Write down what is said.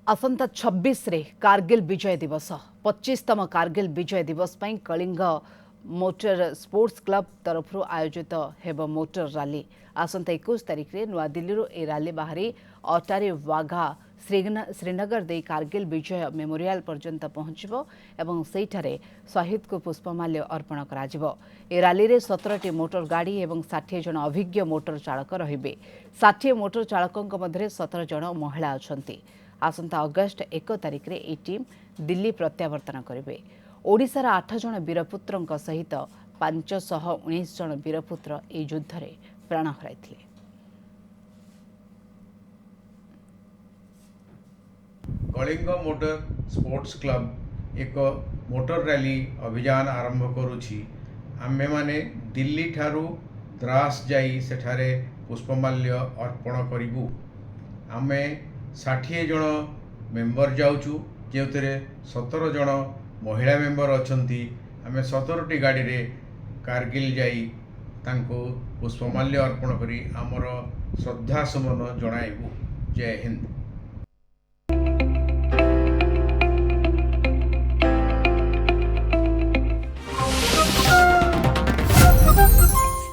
आसंता 26 रे कारगिल विजय दिवस 25तम कारगिल विजय दिवस पर कलिंग मोटर स्पोर्ट्स क्लब तरफ आयोजित हेब मोटर रैली आसंता 21 तारिख रे नुआ दिल्ली ए रैली बाहरी अटारी वाघा श्रीनगर दे कारगिल विजय मेमोरियल पर्यंत पहुंचबो एवं सेठारे शहीद को पुष्पमाल्य अर्पण कराजिबो। ए रैली रे 17टी मोटर गाड़ी एवं 60 जन अभिज्ञ मोटर चालक रहिबे। 60 मोटर चालकक मध्य 17 जन महिला अछंती। आसंता अगस्ट 1 तारिख रे ए टीम दिल्ली प्रत्यावर्तन करेंगे। ओडिशार 8 जन वीरपुत्रंक सहित 519 जन वीरपुत्र ए युद्ध में प्राण हराइथिले। कलिंग मोटर स्पोर्ट्स क्लब एक मोटर रैली अभियान आरंभ करुछि। आमे माने दिल्ली ठारू द्रास जाई सेठारे पुष्पमाल्य अर्पण करिबु। आमे 60 जन मेंबर जाऊचु जो 17 जन महिला मेंबर अछंती। आमे 17टी गाड़ी रे कारगिल जाई तांको पुष्पमाल्य अर्पण करी आमर श्रद्धा सुमन जणाइबु। जय हिंद।